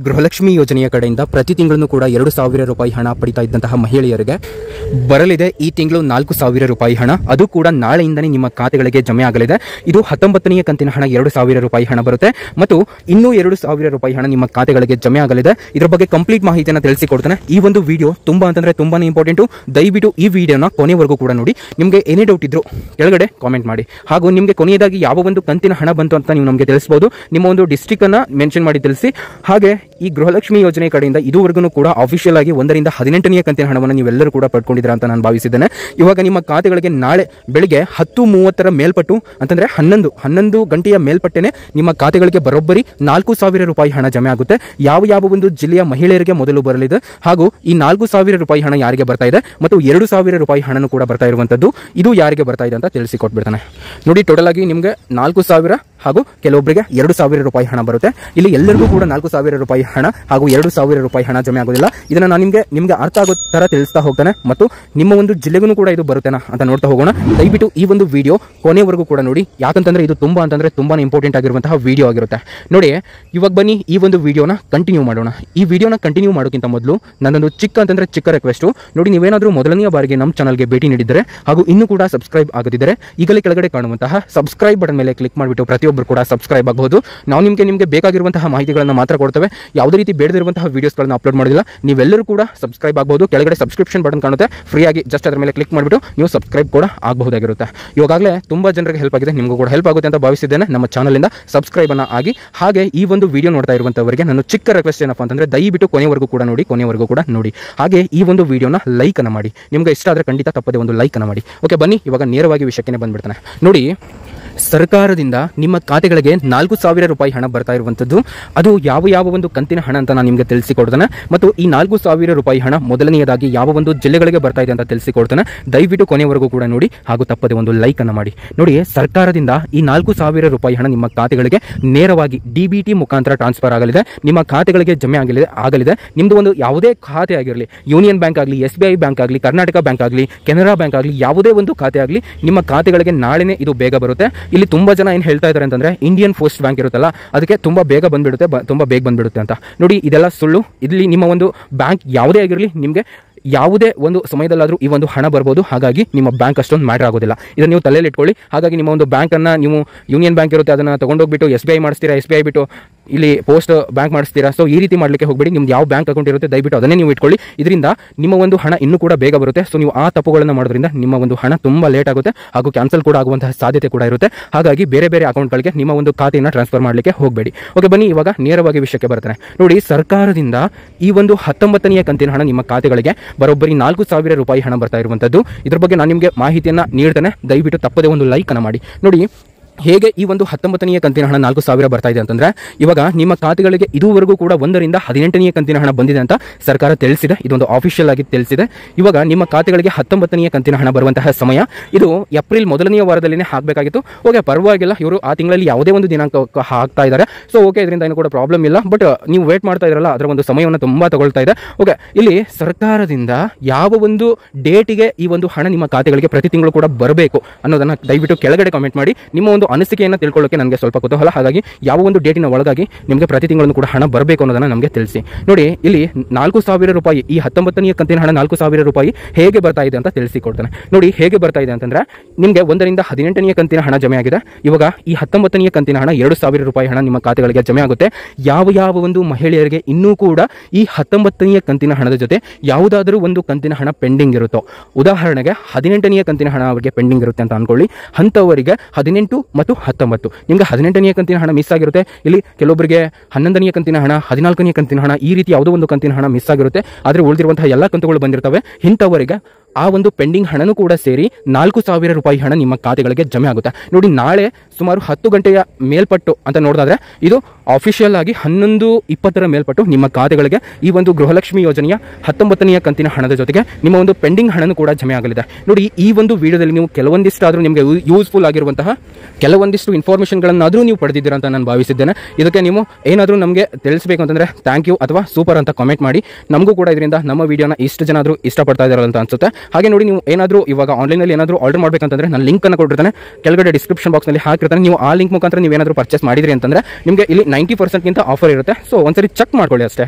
ಗೃಹಲಕ್ಷ್ಮಿ ಯೋಜನೆಯ ಕಡೆಯಿಂದ ಪ್ರತಿ ತಿಂಗಳು ಕೂಡ 2,000 ರೂಪಾಯಿ ಹಣ ಪಡಿತಾ ಇದ್ದಂತಹ ಮಹಿಳೆಯರಿಗೆ ಬರಲಿದೆ ಈ ತಿಂಗಳು 4,000 ರೂಪಾಯಿ ಹಣ. ಅದು ಕೂಡ ನಾಳೆಯಿಂದನೇ ನಿಮ್ಮ ಖಾತೆಗಳಿಗೆ ಜಮೆ ಆಗಲಿದೆ. ಇದು 19ನೇ ಕಂತಿನ ಹಣ 2,000 ರೂಪಾಯಿ ಹಣ ಬರುತ್ತೆ ಮತ್ತು ಇನ್ನೂ 2,000 ರೂಪಾಯಿ ಹಣ ನಿಮ್ಮ ಖಾತೆಗಳಿಗೆ ಜಮೆ ಆಗಲಿದೆ. ಇದರ ಬಗ್ಗೆ ಕಂಪ್ಲೀಟ್ ಮಾಹಿತಿಯನ್ನು ತಿಳಿಸಿಕೊಡ್ತಾನೆ. ಈ ಒಂದು ವಿಡಿಯೋ ತುಂಬಾನೇ ಇಂಪಾರ್ಟೆಂಟು. ದಯವಿಟ್ಟು ಈ ವಿಡಿಯೋನ ಕೊನೆವರೆಗೂ ಕೂಡ ನೋಡಿ. ನಿಮಗೆ ಏನೇ ಡೌಟ್ ಇದ್ರೂ ಕೆಳಗಡೆ ಕಾಮೆಂಟ್ ಮಾಡಿ. ಹಾಗೂ ನಿಮಗೆ ಕೊನೆಯದಾಗಿ ಯಾವ ಒಂದು ಕಂತಿನ ಹಣ ಬಂತು ಅಂತ ನೀವು ನಮಗೆ ತಿಳಿಸಬಹುದು. ನಿಮ್ಮ ಒಂದು ಡಿಸ್ಟ್ರಿಕ್ಟ್ ಅನ್ನ ಮೆನ್ಷನ್ ಮಾಡಿ ತಿಳಿಸಿ. ಹಾಗೆ ಈ ಗೃಹಲಕ್ಷ್ಮಿ ಯೋಜನೆ ಕಡೆಯಿಂದ ಇದುವರೆಗೂ ಕೂಡ ಅಫಿಷಿಯಲ್ ಆಗಿ 1 ರಿಂದ 18ನೇ ಕಂತಿನ ಹಣವನ್ನು ನೀವೆಲ್ಲರೂ ಕೂಡ ಪಡ್ಕೊಂಡಿದ್ದೀರಾ ಅಂತ ನಾನು ಭಾವಿಸಿದ್ದೇನೆ. ಇವಾಗ ನಿಮ್ಮ ಖಾತೆಗಳಿಗೆ ನಾಳೆ ಬೆಳಿಗ್ಗೆ 10:30 ಮೇಲ್ಪಟ್ಟು ಅಂತಂದ್ರೆ 11 ಗಂಟೆಯ ಮೇಲ್ಪಟ್ಟೆನೆ ನಿಮ್ಮ ಖಾತೆಗಳಿಗೆ ಬರೋಬ್ಬರಿ 4,000 ರೂಪಾಯಿ ಹಣ ಜಮೆ ಆಗುತ್ತೆ. ಯಾವ ಒಂದು ಜಿಲ್ಲೆಯ ಮಹಿಳೆಯರಿಗೆ ಮೊದಲು ಬರಲಿದೆ ಹಾಗೂ ಈ 4,000 ರೂಪಾಯಿ ಹಣ ಯಾರಿಗೆ ಬರ್ತಾ ಇದೆ ಮತ್ತು 2,000 ರೂಪಾಯಿ ಹಣನೂ ಕೂಡ ಬರ್ತಾ ಇರುವಂತದ್ದು ಇದು ಯಾರಿಗೆ ಬರ್ತಾ ಇದೆ ಅಂತ ತಿಳಿಸಿಕೊಟ್ಬಿಡ್ತಾನೆ. ನೋಡಿ, ಟೋಟಲ್ ಆಗಿ ನಿಮಗೆ 4,000 ಹಾಗೂ ಕೆಲವೊಬ್ಬರಿಗೆ 2,000 ರೂಪಾಯಿ ಹಣ ಬರುತ್ತೆ. ಇಲ್ಲಿ ಎಲ್ಲರಿಗೂ ಕೂಡ 4,000 ರೂಪಾಯಿ ಹಣ ಹಾಗೂ 2,000 ರೂಪಾಯಿ ಹಣ ಜಮೆ ಆಗೋದಿಲ್ಲ. ಇದನ್ನ ನಾನು ನಿಮ್ಗೆ ಅರ್ಥ ಆಗೋ ತರ ತಿಳಿಸ್ತಾ ಹೋಗ್ತಾನೆ ಮತ್ತು ನಿಮ್ಮ ಒಂದು ಜಿಲ್ಲೆಗೂ ಕೂಡ ಇದು ಬರುತ್ತೇನಾ ಅಂತ ನೋಡ್ತಾ ಹೋಗೋಣ. ದಯವಿಟ್ಟು ಈ ಒಂದು ವಿಡಿಯೋ ಕೊನೆವರೆಗೂ ಕೂಡ ನೋಡಿ. ಯಾಕಂತಂದ್ರೆ ಇದು ತುಂಬಾನೇ ಇಂಪಾರ್ಟೆಂಟ್ ಆಗಿರುವಂತಹ ವಿಡಿಯೋ ಆಗಿರುತ್ತೆ. ನೋಡಿ, ಇವಾಗ ಬನ್ನಿ ಈ ಒಂದು ವಿಡಿಯೋನ ಕಂಟಿನ್ಯೂ ಮಾಡೋಣ. ಈ ವಿಡಿಯೋನ ಕಂಟಿನ್ಯೂ ಮಾಡೋಕ್ಕಿಂತ ಮೊದಲು ನನ್ನೊಂದು ಚಿಕ್ಕ ರಿಕ್ವೆಸ್ಟ್. ನೋಡಿ, ನೀವೇನಾದ್ರೂ ಮೊದಲನೆಯ ಬಾರಿಗೆ ನಮ್ಮ ಚಾನಲ್ಗೆ ಭೇಟಿ ನೀಡಿದ್ದರೆ ಹಾಗೂ ಇನ್ನೂ ಕೂಡ ಸಬ್ಸ್ಕ್ರೈಬ್ ಆಗದಿದ್ದರೆ ಈಗಲೇ ಕೆಳಗಡೆ ಕಾಣುವಂತಹ ಸಬ್ಸ್ಕ್ರೈಬ್ ಬಟನ್ ಮೇಲೆ ಕ್ಲಿಕ್ ಮಾಡಿಬಿಟ್ಟು ಪ್ರತಿಯೊಬ್ಬರು ಕೂಡ ಸಬ್ಸ್ಕ್ರೈಬ್ ಆಗಬಹುದು. ನಾವು ನಿಮಗೆ ಬೇಕಾಗಿರುವಂತಹ ಮಾಹಿತಿಗಳನ್ನು ಮಾತ್ರ ಕೊಡ್ತೇವೆ. ಯಾವುದೇ ರೀತಿ ಬೇಡದಿರುವಂತಹ ವಿಡಿಯೋಸ್ಗಳನ್ನು ಅಪ್ಲೋಡ್ ಮಾಡೋದಿಲ್ಲ. ನೀವೆಲ್ಲರೂ ಕೂಡ ಸಬ್ಸ್ಕ್ರೈಬ್ ಆಗಬಹುದು. ಕೆಳಗಡೆ ಸಬ್ಸ್ಕ್ರಿಪ್ಷನ್ ಬಟನ್ ಕಾಣುತ್ತೆ, ಫ್ರೀ ಆಗಿ ಜಸ್ಟ್ ಅದರ ಮೇಲೆ ಕ್ಲಿಕ್ ಮಾಡಿಬಿಟ್ಟು ನೀವು ಸಬ್ಸ್ಕ್ರೈಬ್ ಕೂಡ ಆಗಬಹುದಾಗಿರುತ್ತೆ. ಇವಾಗಲೇ ತುಂಬಾ ಜನರಿಗೆ ಹೆಲ್ಪ್ ಆಗಿದೆ, ನಿಮಗೂ ಕೂಡ ಹೆಲ್ಪ್ ಆಗುತ್ತೆ ಅಂತ ಭಾವಿಸಿದ್ದೇನೆ. ನಮ್ಮ ಚಾನಲಿಂದ ಸಬ್ಸ್ಕ್ರೈಬ್ ಅನ್ನ ಆಗಿ. ಹಾಗೆ ಈ ಒಂದು ವಿಡಿಯೋ ನೋಡ್ತಾ ಇರುವಂತವರಿಗೆ ನನ್ನ ಚಿಕ್ಕ ರಿಕ್ವೆಸ್ಟ್ ಏನಪ್ಪಾ ಅಂತಂದ್ರೆ ದಯವಿಟ್ಟು ಕೊನೆವರೆಗೂ ಕೂಡ ನೋಡಿ. ಹಾಗೆ ಈ ಒಂದು ವಿಡಿಯೋನ ಲೈಕ್ ಅನ್ನ ಮಾಡಿ. ನಿಮ್ಗೆ ಇಷ್ಟ ಆದ್ರೆ ಖಂಡಿತ ತಪ್ಪದೆ ಒಂದು ಲೈಕ್ ಅನ್ನ ಮಾಡಿ. ಓಕೆ, ಬನ್ನಿ ಇವಾಗ ನೇರವಾಗಿ ವಿಷಯಕ್ಕೆ ಬಂದ್ಬಿಡ್ತಾನೆ. ನೋಡಿ, ಸರ್ಕಾರದಿಂದ ನಿಮ್ಮ ಖಾತೆಗಳಿಗೆ 4,000 ರೂಪಾಯಿ ಹಣ ಬರ್ತಾ ಇರುವಂತದ್ದು ಅದು ಯಾವ ಒಂದು ಕಂತಿನ ಹಣ ಅಂತ ನಾನು ನಿಮಗೆ ತಿಳಿಸಿಕೊಡ್ತೇನೆ. ಮತ್ತು ಈ 4,000 ರೂಪಾಯಿ ಹಣ ಮೊದಲನೆಯದಾಗಿ ಯಾವ ಒಂದು ಜಿಲ್ಲೆಗಳಿಗೆ ಬರ್ತಾ ಇದೆ ಅಂತ ತಿಳಿಸಿಕೊಡ್ತೇನೆ. ದಯವಿಟ್ಟು ಕೊನೆವರೆಗೂ ಕೂಡ ನೋಡಿ ಹಾಗೂ ತಪ್ಪದೆ ಒಂದು ಲೈಕ್ ಅನ್ನ ಮಾಡಿ. ನೋಡಿ, ಸರ್ಕಾರದಿಂದ ಈ 4,000 ರೂಪಾಯಿ ಹಣ ನಿಮ್ಮ ಖಾತೆಗಳಿಗೆ ನೇರವಾಗಿ DBT ಮುಖಾಂತರ ಟ್ರಾನ್ಸ್ಫರ್ ಆಗಲಿದೆ. ನಿಮ್ಮ ಖಾತೆಗಳಿಗೆ ಜಮೆ ಆಗಲಿದೆ. ನಿಮ್ದು ಒಂದು ಯಾವುದೇ ಖಾತೆ ಆಗಿರಲಿ, ಯೂನಿಯನ್ ಬ್ಯಾಂಕ್ ಆಗಲಿ, SBI ಬ್ಯಾಂಕ್ ಆಗಲಿ, ಕರ್ನಾಟಕ ಬ್ಯಾಂಕ್ ಆಗಲಿ, ಕೆನರಾ ಬ್ಯಾಂಕ್ ಆಗಲಿ, ಯಾವುದೇ ಒಂದು ಖಾತೆ ಆಗಲಿ ನಿಮ್ಮ ಖಾತೆಗಳಿಗೆ ನಾಳೆನೇ ಇದು ಬೇಗ ಬರುತ್ತೆ. ಇಲ್ಲಿ ತುಂಬಾ ಜನ ಏನು ಹೇಳ್ತಾ ಇದ್ದಾರೆ ಅಂತಂದ್ರೆ ಇಂಡಿಯನ್ ಪೋಸ್ಟ್ ಬ್ಯಾಂಕ್ ಇರುತ್ತಲ್ಲ ಅದಕ್ಕೆ ತುಂಬಾ ಬೇಗ ಬಂದ್ಬಿಡುತ್ತೆ ಅಂತ. ನೋಡಿ, ಇದೆಲ್ಲ ಸುಳ್ಳು. ಇಲ್ಲಿ ನಿಮ್ಮ ಒಂದು ಬ್ಯಾಂಕ್ ಯಾವುದೇ ಆಗಿರಲಿ ನಿಮಗೆ ಯಾವುದೇ ಒಂದು ಸಮಯದಲ್ಲಾದರೂ ಈ ಒಂದು ಹಣ ಬರ್ಬೋದು. ಹಾಗಾಗಿ ನಿಮ್ಮ ಬ್ಯಾಂಕ್ ಅಷ್ಟೊಂದು ಮ್ಯಾಟರ್ ಆಗೋದಿಲ್ಲ. ಇದನ್ನು ನೀವು ತಲೆಯಲ್ಲಿ ಇಟ್ಕೊಳ್ಳಿ. ಹಾಗಾಗಿ ನಿಮ್ಮ ಒಂದು ಬ್ಯಾಂಕನ್ನು ನೀವು ಯೂನಿಯನ್ ಬ್ಯಾಂಕ್ ಇರುತ್ತೆ ಅದನ್ನು ತಗೊಂಡೋಗ್ಬಿಟ್ಟು SBI ಮಾಡಿಸ್ತೀರಾ, SBI ಬಿಟ್ಟು ಇಲ್ಲಿ ಪೋಸ್ಟ್ ಬ್ಯಾಂಕ್ ಮಾಡಿಸ್ತೀರಾ. ಸೊ ಈ ರೀತಿ ಮಾಡಲಿಕ್ಕೆ ಹೋಗಬೇಡಿ. ನಿಮ್ದು ಯಾವ ಬ್ಯಾಂಕ್ ಅಕೌಂಟ್ ಇರುತ್ತೆ ದಯವಿಟ್ಟು ಅದನ್ನೇ ನೀವು ಇಟ್ಕೊಳ್ಳಿ. ಇದರಿಂದ ನಿಮ್ಮ ಒಂದು ಹಣ ಇನ್ನೂ ಕೂಡ ಬೇಗ ಬರುತ್ತೆ. ಸೊ ನೀವು ಆ ತಪ್ಪುಗಳನ್ನು ಮಾಡೋದ್ರಿಂದ ನಿಮ್ಮ ಒಂದು ಹಣ ತುಂಬಾ ಲೇಟ್ ಆಗುತ್ತೆ ಹಾಗೂ ಕ್ಯಾನ್ಸಲ್ ಕೂಡ ಆಗುವಂತಹ ಸಾಧ್ಯತೆ ಕೂಡ ಇರುತ್ತೆ. ಹಾಗಾಗಿ ಬೇರೆ ಅಕೌಂಟ್ಗಳಿಗೆ ನಿಮ್ಮ ಒಂದು ಖಾತೆಯನ್ನು ಟ್ರಾನ್ಸ್ಫರ್ ಮಾಡಲಿಕ್ಕೆ ಹೋಗಬೇಡಿ. ಓಕೆ, ಬನ್ನಿ ಇವಾಗ ನೇರವಾಗಿ ವಿಷಯಕ್ಕೆ ಬರ್ತಾನೆ. ನೋಡಿ, ಸರ್ಕಾರದಿಂದ ಈ ಒಂದು 19ನೇ ಕಂತಿನ ಹಣ ನಿಮ್ಮ ಖಾತೆಗಳಿಗೆ ಬರೋಬ್ಬರಿ 4,000 ರೂಪಾಯಿ ಹಣ ಬರ್ತಾ ಇರುವಂತದ್ದು. ಇದ್ರ ಬಗ್ಗೆ ನಾನು ನಿಮಗೆ ಮಾಹಿತಿಯನ್ನ ನೀಡ್ತೇನೆ. ದಯವಿಟ್ಟು ತಪ್ಪದೆ ಒಂದು ಲೈಕ್ ಅನ್ನ ಮಾಡಿ. ನೋಡಿ, ಹೇಗೆ ಈ ಒಂದು 19ನೇ ಕಂತಿನ ಹಣ 4,000 ಬರ್ತಾ ಇದೆ ಅಂತಂದ್ರೆ ಇವಾಗ ನಿಮ್ಮ ಖಾತೆಗಳಿಗೆ ಇದುವರೆಗೂ ಕೂಡ 1 ರಿಂದ 18ನೇ ಕಂತಿನ ಹಣ ಬಂದಿದೆ ಅಂತ ಸರ್ಕಾರ ತಿಳಿಸಿದೆ. ಇದೊಂದು ಆಫಿಷಿಯಲ್ ಆಗಿ ತಿಳಿಸಿದೆ. ಇವಾಗ ನಿಮ್ಮ ಖಾತೆಗಳಿಗೆ 19ನೇ ಕಂತಿನ ಹಣ ಬರುವಂತಹ ಸಮಯ ಇದು ಏಪ್ರಿಲ್ ಮೊದಲನೆಯ ವಾರದಲ್ಲಿನೇ ಹಾಕಬೇಕಾಗಿತ್ತು. ಓಕೆ, ಪರವಾಗಿಲ್ಲ, ಇವರು ಆ ತಿಂಗಳಲ್ಲಿ ಯಾವುದೇ ಒಂದು ದಿನಾಂಕ ಹಾಕ್ತಾ ಇದ್ದಾರೆ. ಸೊ ಓಕೆ, ಇದರಿಂದ ಏನು ಕೂಡ ಪ್ರಾಬ್ಲಮ್ ಇಲ್ಲ. ಬಟ್ ನೀವು ವೇಟ್ ಮಾಡ್ತಾ ಇದ್ರಲ್ಲ ಅದರ ಒಂದು ಸಮಯವನ್ನು ತುಂಬಾ ತಗೊಳ್ತಾ ಇದೆ. ಓಕೆ, ಇಲ್ಲಿ ಸರ್ಕಾರದಿಂದ ಯಾವ ಒಂದು ಡೇಟಿಗೆ ಈ ಒಂದು ಹಣ ನಿಮ್ಮ ಖಾತೆಗಳಿಗೆ ಪ್ರತಿ ತಿಂಗಳು ಕೂಡ ಬರಬೇಕು ಅನ್ನೋದನ್ನ ದಯವಿಟ್ಟು ಕೆಳಗಡೆ ಕಾಮೆಂಟ್ ಮಾಡಿ. ನಿಮ್ಮ ಒಂದು ಅನಿಸಿಕೆಯನ್ನು ತಿಳ್ಕೊಳ್ಳೋಕೆ ನನಗೆ ಸ್ವಲ್ಪ ಕುತೂಹಲ. ಹಾಗಾಗಿ ಯಾವ ಒಂದು ಡೇಟಿನ ಒಳಗಾಗಿ ನಿಮಗೆ ಪ್ರತಿ ತಿಂಗಳು ಕೂಡ ಹಣ ಬರಬೇಕು ಅನ್ನೋದನ್ನ ನಮಗೆ ತಿಳಿಸಿ. ನೋಡಿ, ಇಲ್ಲಿ 4,000 ರೂಪಾಯಿ ಈ 19ನೇ ಕಂತಿನ ಹಣ 4,000 ರೂಪಾಯಿ ಹೇಗೆ ಬರ್ತಾ ಇದೆ ಅಂತ ತಿಳಿಸಿಕೊಡ್ತಾನೆ. ನೋಡಿ, ಹೇಗೆ ಬರ್ತಾ ಇದೆ ಅಂತಂದ್ರೆ ನಿಮಗೆ 1 ರಿಂದ 18ನೇ ಕಂತಿನ ಹಣ ಜಮೆ ಆಗಿದೆ. ಇವಾಗ ಈ 19ನೇ ಕಂತಿನ ಹಣ 2,000 ರೂಪಾಯಿ ಹಣ ನಿಮ್ಮ ಖಾತೆಗಳಿಗೆ ಜಮೆ ಆಗುತ್ತೆ. ಯಾವ ಒಂದು ಮಹಿಳೆಯರಿಗೆ ಇನ್ನೂ ಕೂಡ ಈ 19ನೇ ಕಂತಿನ ಹಣದ ಜೊತೆ ಯಾವುದಾದರೂ ಒಂದು ಕಂತಿನ ಹಣ ಪೆಂಡಿಂಗ್ ಇರುತ್ತೋ, ಉದಾಹರಣೆಗೆ 18ನೇ ಕಂತಿನ ಹಣ ಅವರಿಗೆ ಪೆಂಡಿಂಗ್ ಇರುತ್ತೆ ಅಂತ ಅನ್ಕೊಳ್ಳಿ. ಅಂತವರಿಗೆ 18 ಮತ್ತು 19 ನಿಮಗೆ 18ನೇ ಕಂತಿನ ಹಣ ಮಿಸ್ ಆಗಿರುತ್ತೆ. ಇಲ್ಲಿ ಕೆಲವೊಬ್ಬರಿಗೆ 11ನೇ ಕಂತಿನ ಹಣ, 14ನೇ ಕಂತಿನ ಹಣ, ಈ ರೀತಿ ಯಾವುದೋ ಒಂದು ಕಂತಿನ ಹಣ ಮಿಸ್ ಆಗಿರುತ್ತೆ. ಆದರೆ ಉಳಿದಿರುವಂತಹ ಎಲ್ಲ ಕಂತುಗಳು ಬಂದಿರ್ತವೆ. ಇಂಥವರಿಗೆ ಆ ಒಂದು ಪೆಂಡಿಂಗ್ ಹಣನೂ ಕೂಡ ಸೇರಿ 4,000 ರೂಪಾಯಿ ಹಣ ನಿಮ್ಮ ಖಾತೆಗಳಿಗೆ ಜಮೆ ಆಗುತ್ತೆ. ನೋಡಿ, ನಾಳೆ ಸುಮಾರು 10 ಗಂಟೆಯ ಮೇಲ್ಪಟ್ಟು ಅಂತ ನೋಡಿದ್ರೆ ಇದು ಆಫಿಷಿಯಲ್ ಆಗಿ 11:20 ಮೇಲ್ಪಟ್ಟು ನಿಮ್ಮ ಖಾತೆಗಳಿಗೆ ಈ ಒಂದು ಗೃಹಲಕ್ಷ್ಮಿ ಯೋಜನೆಯ 19ನೇ ಕಂತಿನ ಹಣದ ಜೊತೆಗೆ ನಿಮ್ಮ ಒಂದು ಪೆಂಡಿಂಗ್ ಹಣನೂ ಕೂಡ ಜಮೆ ಆಗಲಿದೆ. ನೋಡಿ, ಈ ಒಂದು ವಿಡಿಯೋದಲ್ಲಿ ನೀವು ಕೆಲವೊಂದಿಷ್ಟಾದರೂ ನಿಮಗೆ ಯೂಸ್ಫುಲ್ ಆಗಿರುವಂತಹ ಕೆಲವೊಂದಿಷ್ಟು ಇನ್ಫಾರ್ಮೇಷನ್ಗಳನ್ನಾದರೂ ನೀವು ಪಡೆದಿದ್ದೀರಾ ಅಂತ ನಾನು ಭಾವಿಸಿದ್ದೇನೆ. ಇದಕ್ಕೆ ನೀವು ಏನಾದರೂ ನಮಗೆ ತಿಳಿಸಬೇಕು ಅಂತಂದ್ರೆ ಥ್ಯಾಂಕ್ ಯು ಅಥವಾ ಸೂಪರ್ ಅಂತ ಕಾಮೆಂಟ್ ಮಾಡಿ. ನಮಗೂ ಕೂಡ ಇದರಿಂದ ನಮ್ಮ ವಿಡಿಯೋನ ಇಷ್ಟು ಜನ ಆದರೂ ಇಷ್ಟಪಡ್ತಾ ಇದ್ದಾರಲ್ಲ ಅಂತ ಅನ್ಸುತ್ತೆ. ಹಾಗೆ ನೋಡಿ, ನೀವು ಏನಾದರೂ ಇವಾಗ ಆನ್ಲೈನಲ್ಲಿ ಏನಾದರೂ ಆರ್ಡರ್ ಮಾಡಬೇಕಂತಂದ್ರೆ ನಾನು ಲಿಂಕನ್ನು ಕೊಟ್ಟಿರ್ತಾನೆ, ಕೆಳಗಡೆ ಡಿಸ್ಕ್ರಿಪ್ಷನ್ ಬಾಕ್ಸ್ನಲ್ಲಿ ಹಾಕಿರ್ತಾನೆ. ನೀವು ಆ ಲಿಂಕ್ ಮುಖಾಂತರ ನೀವೇನಾದರೂ ಪರ್ಚೇಸ್ ಮಾಡಿದ್ರಿ ಅಂತಂದರೆ ನಿಮಗೆ ಇಲ್ಲಿ 90%ಗಿಂತ ಆಫರ್ ಇರುತ್ತೆ. ಸೊ ಒಂದ್ಸರಿ ಚೆಕ್ ಮಾಡ್ಕೊಳ್ಳಿ ಅಷ್ಟೇ.